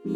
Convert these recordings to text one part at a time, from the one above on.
Alright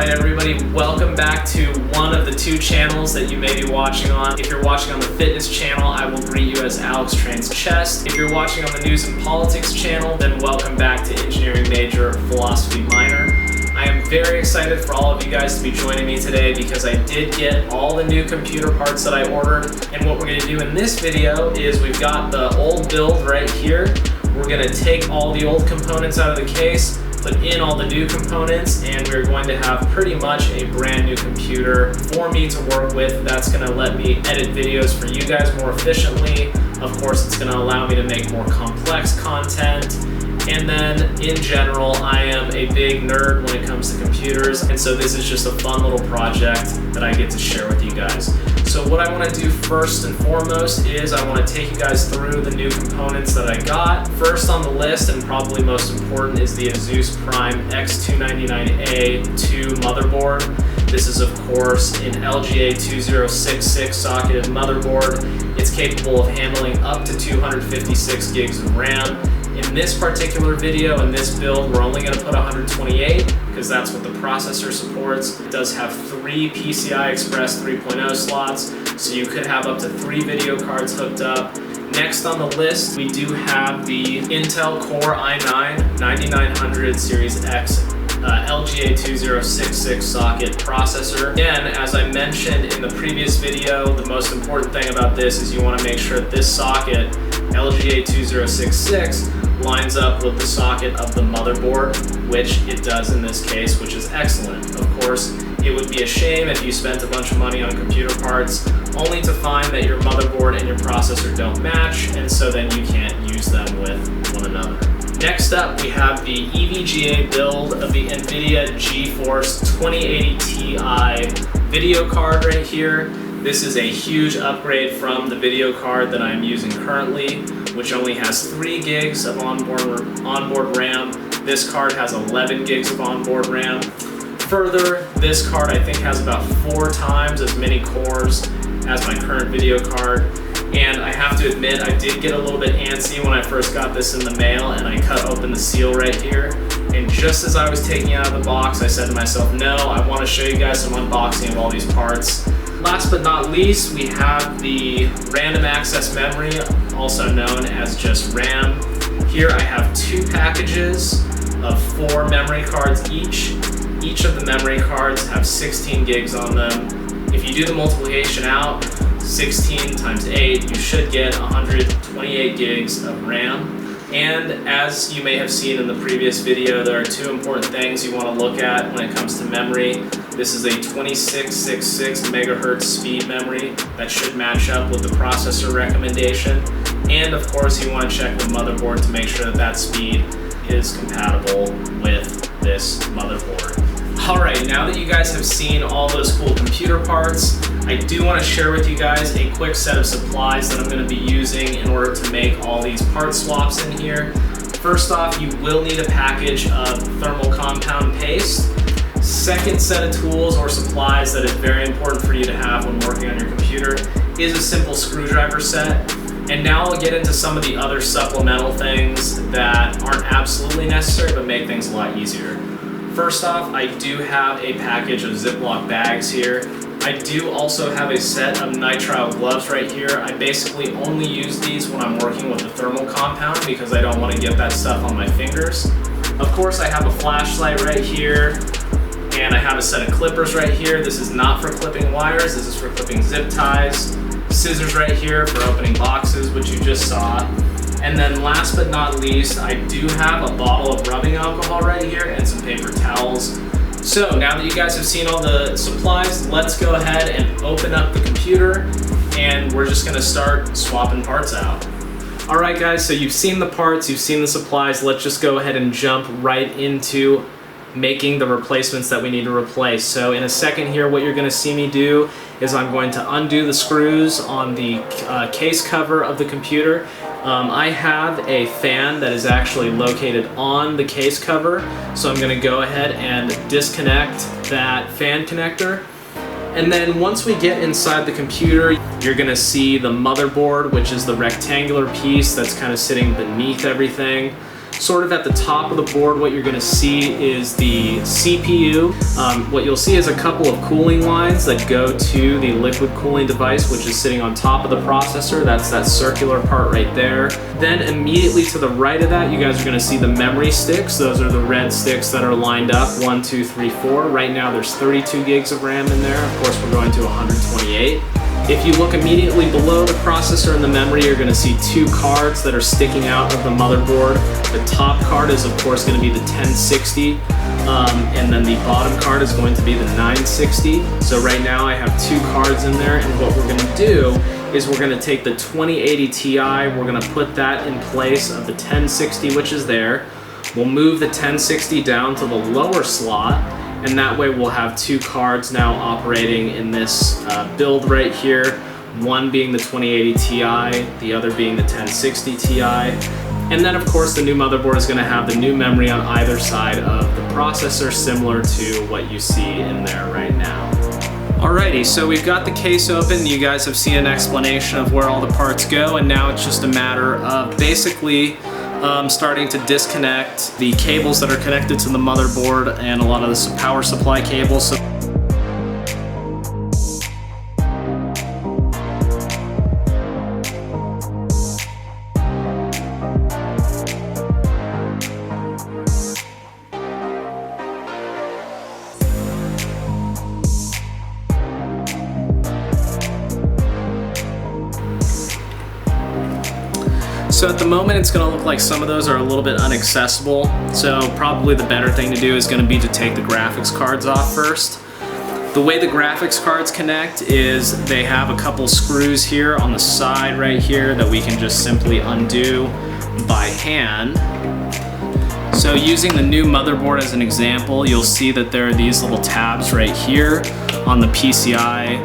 everybody, welcome back to one of the two channels that you may be watching on. If you're watching on the fitness channel, I will greet you as Alex Trains Chest. If you're watching on the news and politics channel, then welcome back to engineering major, philosophy minor. I am very excited for all of you guys to be joining me today because I did get all the new computer parts that I ordered. And what we're going to do in this video is we've got the old build right here. We're going to take all the old components out of the case, put in all the new components, and we're going to have pretty much a brand new computer for me to work with. That's going to let me edit videos for you guys more efficiently. Of course, it's going to allow me to make more complex content. And then in general, I am a big nerd when it comes to computers, and so this is just a fun little project that I get to share with you guys. So what I want to do first and foremost is I want to take you guys through the new components that I got. First on the list, and probably most important, is the Asus Prime X299A2 motherboard. This is of course an LGA 2066 socketed motherboard. It's capable of handling up to 256 gigs of RAM. In this particular video, in this build, we're only going to put 128 because that's what the processor supports. It does have 3 PCI Express 3.0 slots, so you could have up to 3 video cards hooked up. Next on the list, we do have the Intel Core i9 9900 Series X LGA 2066 socket processor. Again, as I mentioned in the previous video, the most important thing about this is you want to make sure that this socket, LGA 2066, lines up with the socket of the motherboard, which it does in this case, which is excellent. Of course, it would be a shame if you spent a bunch of money on computer parts only to find that your motherboard and your processor don't match, and so then you can't use them with one another. Next up, we have the EVGA build of the NVIDIA GeForce 2080 Ti video card right here. This is a huge upgrade from the video card that I'm using currently, which only has 3 gigs of onboard RAM. This card has 11 gigs of onboard RAM. Further, this card I think has about 4 times as many cores as my current video card. And I have to admit, I did get a little bit antsy when I first got this in the mail, and I cut open the seal right here. And just as I was taking it out of the box, I said to myself, no, I want to show you guys some unboxing of all these parts. Last but not least, we have the random access memory, also known as just RAM. Here I have 2 packages of 4 memory cards each. Each of the memory cards have 16 gigs on them. If you do the multiplication out, 16 times 8, you should get 128 gigs of RAM. And as you may have seen in the previous video, there are 2 important things you want to look at when it comes to memory. This is a 2666 megahertz speed memory that should match up with the processor recommendation. And of course, you want to check the motherboard to make sure that that speed is compatible with this motherboard. Alright, now that you guys have seen all those cool computer parts, I do want to share with you guys a quick set of supplies that I'm going to be using in order to make all these part swaps in here. First off, you will need a package of thermal compound paste. Second set of tools or supplies that is very important for you to have when working on your computer is a simple screwdriver set. And now I'll get into some of the other supplemental things that aren't absolutely necessary but make things a lot easier. First off, I do have a package of Ziploc bags here. I do also have a set of nitrile gloves right here. I basically only use these when I'm working with the thermal compound because I don't want to get that stuff on my fingers. Of course, I have a flashlight right here, and I have a set of clippers right here. This is not for clipping wires, this is for clipping zip ties. Scissors right here for opening boxes, which you just saw. And then last but not least, I do have a bottle of rubbing alcohol right here and some paper towels. So now that you guys have seen all the supplies, let's go ahead and open up the computer, and we're just gonna start swapping parts out. Alright guys, so you've seen the parts, you've seen the supplies, let's just go ahead and jump right into making the replacements that we need to replace. So in a second here, what you're going to see me do is I'm going to undo the screws on the case cover of the computer. I have a fan that is actually located on the case cover, so I'm going to go ahead and disconnect that fan connector. And then once we get inside the computer, you're gonna see the motherboard, which is the rectangular piece that's kind of sitting beneath everything. Sort of at the top of the board, what you're gonna see is the CPU. What you'll see is a couple of cooling lines that go to the liquid cooling device, which is sitting on top of the processor. That's that circular part right there. Then immediately to the right of that, you guys are gonna see the memory sticks. Those are the red sticks that are lined up, 1, 2, 3, 4. Right now there's 32 gigs of RAM in there. Of course, we're going to 128. If you look immediately below the processor and the memory, you're gonna see two cards that are sticking out of the motherboard. The top card is of course gonna be the 1060, and then the bottom card is going to be the 960. So right now I have two cards in there, and what we're gonna do is we're gonna take the 2080 Ti, we're gonna put that in place of the 1060, which is there. We'll move the 1060 down to the lower slot, and that way we'll have two cards now operating in this build right here, one being the 2080 Ti, the other being the 1060 Ti. And then of course the new motherboard is going to have the new memory on either side of the processor, similar to what you see in there right now. Alrighty, so we've got the case open. You guys have seen an explanation of where all the parts go, and now it's just a matter of basically starting to disconnect the cables that are connected to the motherboard and a lot of the power supply cables. So at the moment it's going to look like some of those are a little bit inaccessible, so probably the better thing to do is going to be to take the graphics cards off first. The way the graphics cards connect is they have a couple screws here on the side right here that we can just simply undo by hand. So using the new motherboard as an example, you'll see that there are these little tabs right here on the PCI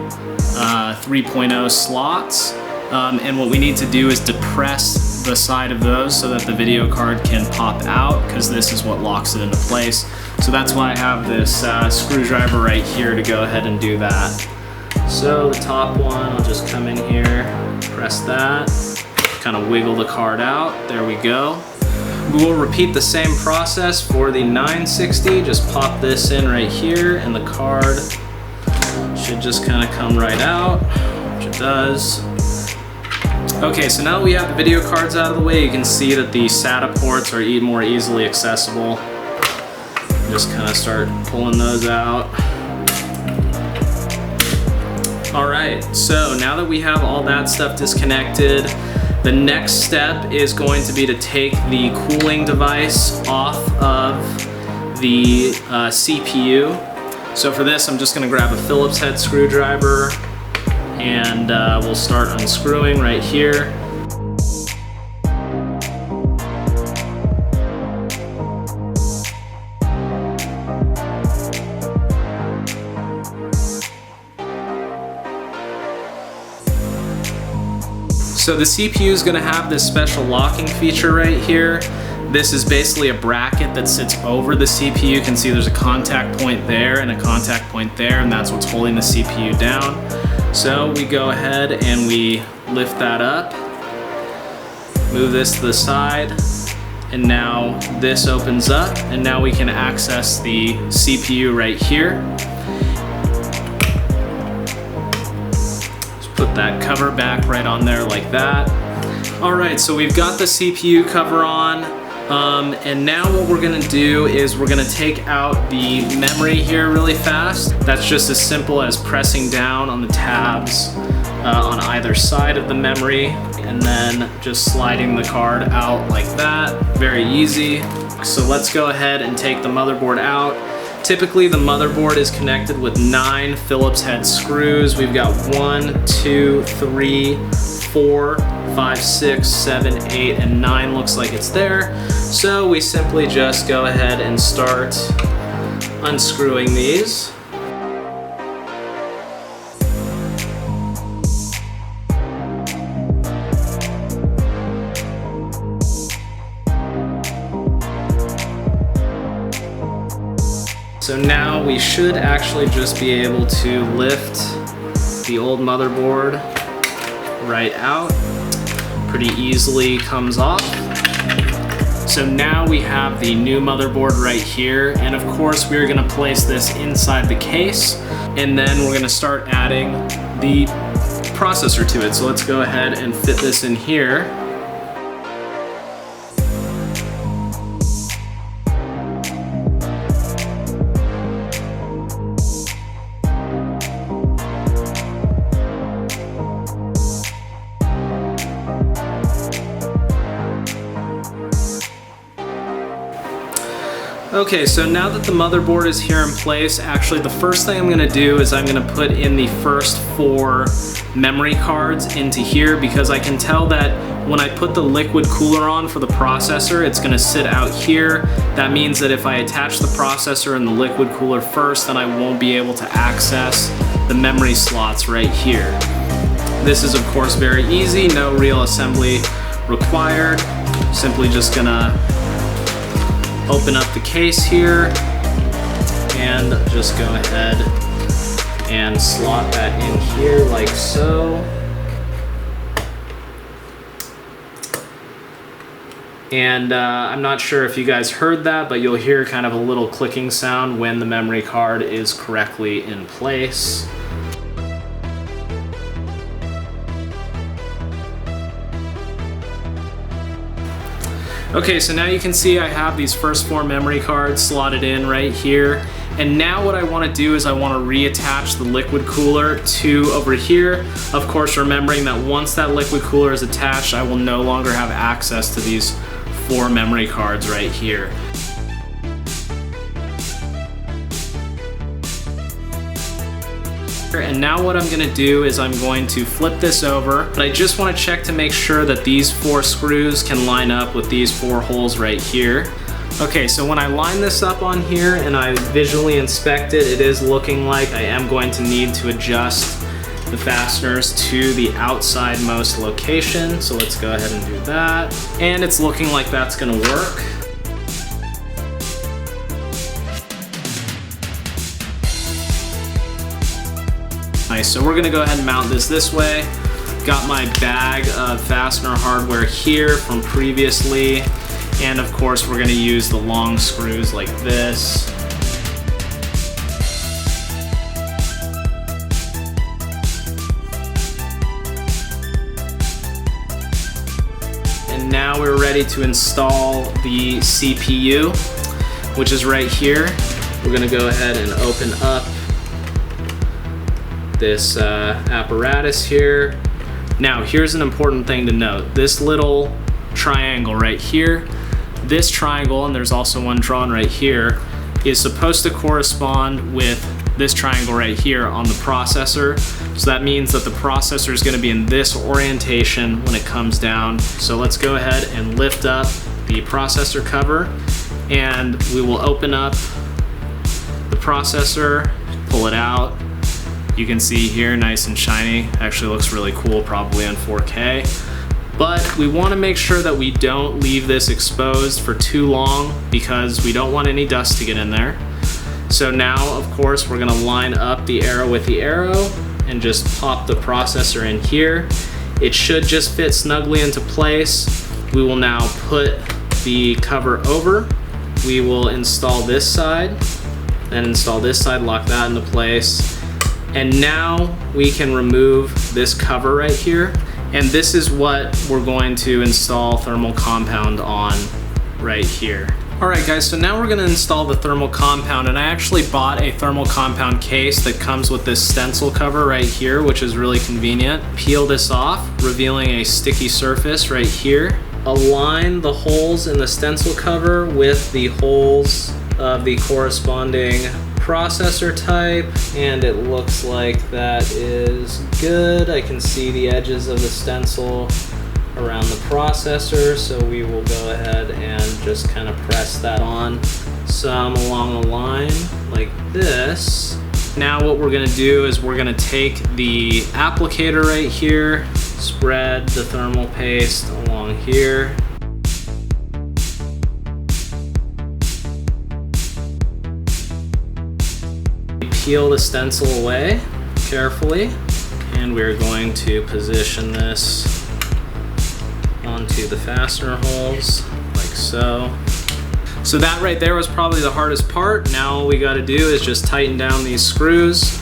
3.0 slots. And what we need to do is depress the side of those so that the video card can pop out, because this is what locks it into place. So that's why I have this screwdriver right here to go ahead and do that. So the top one, I'll just come in here, press that, kind of wiggle the card out, there we go. We will repeat the same process for the 960, just pop this in right here and the card should just kind of come right out, which it does. Okay, so now that we have the video cards out of the way, you can see that the SATA ports are more easily accessible. Just kind of start pulling those out. Alright, so now that we have all that stuff disconnected, the next step is going to be to take the cooling device off of the CPU. So for this, I'm just going to grab a Phillips head screwdriver, and we'll start unscrewing right here. So the CPU is going to have this special locking feature right here. This is basically a bracket that sits over the CPU. You can see there's a contact point there and a contact point there, and that's what's holding the CPU down. So we go ahead and we lift that up, move this to the side, and now this opens up, and now we can access the CPU right here. Just put that cover back right on there like that. Alright, so we've got the CPU cover on. And now what we're gonna do is we're gonna take out the memory here really fast. That's just as simple as pressing down on the tabs on either side of the memory, and then just sliding the card out like that. Very easy. So let's go ahead and take the motherboard out. Typically the motherboard is connected with 9 Phillips head screws. We've got 1, 2, 3, 4, 5, 6, 7, 8, and 9 looks like it's there. So we simply just go ahead and start unscrewing these. So now we should actually just be able to lift the old motherboard right out. Pretty easily comes off. So now we have the new motherboard right here, and of course we're gonna place this inside the case, and then we're gonna start adding the processor to it. So let's go ahead and fit this in here. Okay, so now that the motherboard is here in place, actually the first thing I'm gonna do is I'm gonna put in the first 4 memory cards into here, because I can tell that when I put the liquid cooler on for the processor, it's gonna sit out here. That means that if I attach the processor and the liquid cooler first, then I won't be able to access the memory slots right here. This is of course very easy, no real assembly required. Simply just gonna open up the case here and just go ahead and slot that in here like so. And I'm not sure if you guys heard that, but you'll hear kind of a little clicking sound when the memory card is correctly in place. Okay, so now you can see I have these first 4 memory cards slotted in right here. And now what I want to do is I want to reattach the liquid cooler to over here. Of course, remembering that once that liquid cooler is attached, I will no longer have access to these 4 memory cards right here. And now what I'm gonna do is I'm going to flip this over, but I just wanna check to make sure that these 4 screws can line up with these 4 holes right here. Okay, so when I line this up on here and I visually inspect it, it is looking like I am going to need to adjust the fasteners to the outside most location. So let's go ahead and do that. And it's looking like that's gonna work. Nice, so we're gonna go ahead and mount this way. Got my bag of fastener hardware here from previously. And of course, we're gonna use the long screws like this. And now we're ready to install the CPU, which is right here. We're gonna go ahead and open up this apparatus here. Now, here's an important thing to note. This little triangle right here, this triangle, and there's also one drawn right here, is supposed to correspond with this triangle right here on the processor. So that means that the processor is going to be in this orientation when it comes down. So let's go ahead and lift up the processor cover, and we will open up the processor, pull it out. You can see here, nice and shiny. Actually looks really cool, probably on 4K. But we want to make sure that we don't leave this exposed for too long because we don't want any dust to get in there. So now, of course, we're going to line up the arrow with the arrow and just pop the processor in here. It should just fit snugly into place. We will now put the cover over. We will install this side, then install this side, lock that into place. And now we can remove this cover right here. And this is what we're going to install thermal compound on right here. All right guys, so now we're gonna install the thermal compound, and I actually bought a thermal compound case that comes with this stencil cover right here, which is really convenient. Peel this off, revealing a sticky surface right here. Align the holes in the stencil cover with the holes of the corresponding processor type, and it looks like that is good. I can see the edges of the stencil around the processor, so we will go ahead and just kind of press that on some along the line like this. Now what we're going to do is we're going to take the applicator right here, spread the thermal paste along here. peel the stencil away carefully, and we're going to position this onto the fastener holes like so. So that right there was probably the hardest part. Now all we got to do is just tighten down these screws.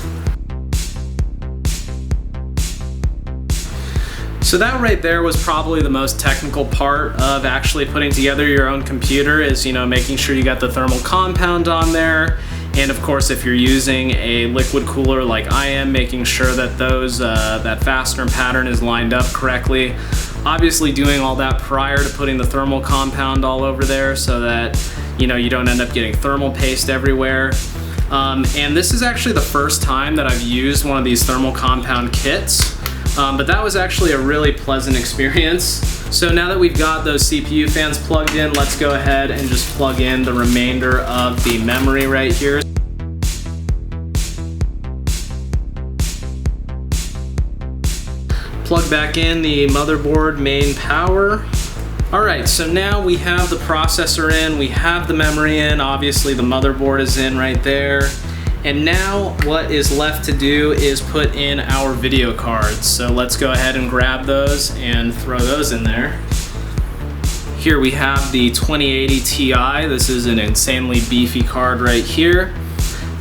So that right there was probably the most technical part of actually putting together your own computer, is, you know, making sure you got the thermal compound on there. And of course, if you're using a liquid cooler like I am, making sure that those that fastener pattern is lined up correctly. Obviously doing all that prior to putting the thermal compound all over there so that, you know, you don't end up getting thermal paste everywhere. And this is actually the first time that I've used one of these thermal compound kits. But that was actually a really pleasant experience. So now that we've got those CPU fans plugged in, let's go ahead and just plug in the remainder of the memory right here. Plug back in the motherboard main power. All right, so now we have the processor in, we have the memory in, obviously the motherboard is in right there. And now what is left to do is put in our video cards. So let's go ahead and grab those and throw those in there. Here we have the 2080 Ti. This is an insanely beefy card right here.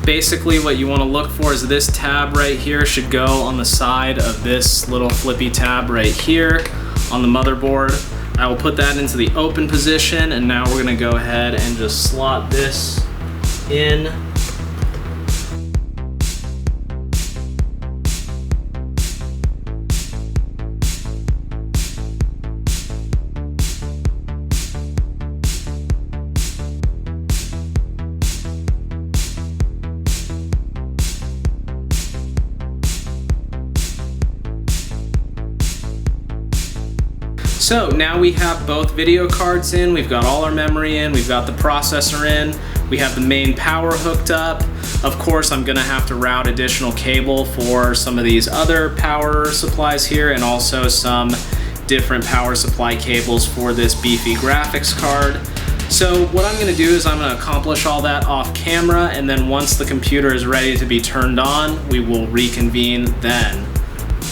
Basically what you want to look for is this tab right here should go on the side of this little flippy tab right here on the motherboard. I will put that into the open position, and now we're going to go ahead and just slot this in. So now we have both video cards in, we've got all our memory in, we've got the processor in, we have the main power hooked up. Of course, I'm gonna have to route additional cable for some of these other power supplies here, and also some different power supply cables for this beefy graphics card. So what I'm gonna do is I'm gonna accomplish all that off camera, and then once the computer is ready to be turned on, we will reconvene then.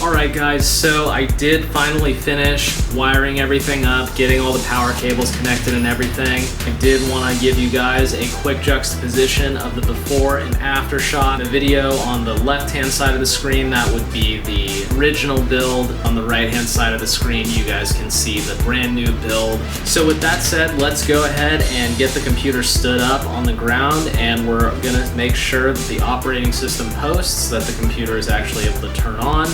Alright guys, so I did finally finish wiring everything up, getting all the power cables connected and everything. I did want to give you guys a quick juxtaposition of the before and after shot. The video on the left hand side of the screen, that would be the original build. On the right hand side of the screen, you guys can see the brand new build. So with that said, let's go ahead and get the computer stood up on the ground, and we're gonna make sure that the operating system posts, that the computer is actually able to turn on.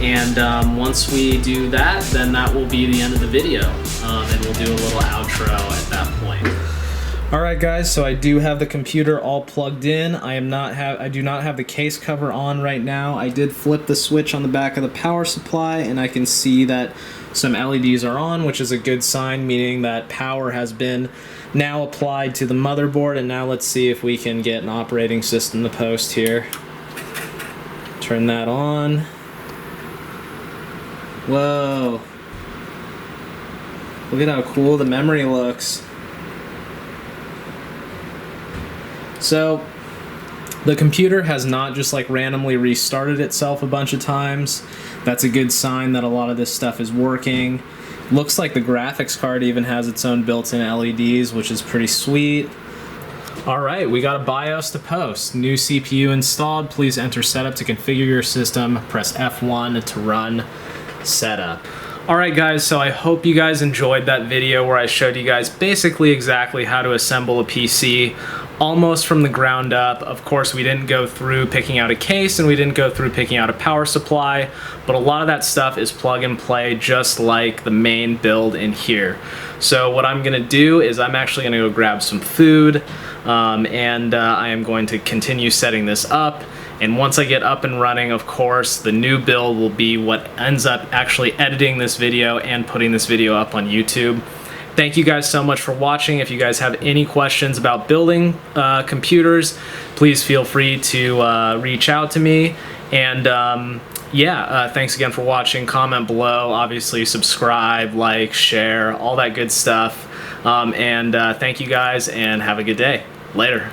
And once we do that, then that will be the end of the video, and we'll do a little outro at that point. Alright guys, so I do have the computer all plugged in. I do not have the case cover on right now. I did flip the switch on the back of the power supply, and I can see that some LEDs are on, which is a good sign, meaning that power has been now applied to the motherboard. And now let's see if we can get an operating system to post here. Turn that on. Whoa. Look at how cool the memory looks. So, the computer has not just like randomly restarted itself a bunch of times. That's a good sign that a lot of this stuff is working. Looks like the graphics card even has its own built-in LEDs, which is pretty sweet. Alright, we got a BIOS to post. New CPU installed. Please enter setup to configure your system. Press F1 to run setup. Alright guys, so I hope you guys enjoyed that video where I showed you guys basically exactly how to assemble a PC almost from the ground up. Of course, we didn't go through picking out a case, and we didn't go through picking out a power supply, but a lot of that stuff is plug and play, just like the main build in here. So what I'm gonna do is I'm actually gonna go grab some food, and I am going to continue setting this up. And once I get up and running, of course, the new build will be what ends up actually editing this video and putting this video up on YouTube. Thank you guys so much for watching. If you guys have any questions about building computers, please feel free to reach out to me. And thanks again for watching. Comment below, obviously subscribe, like, share, all that good stuff. Thank you guys, and have a good day. Later.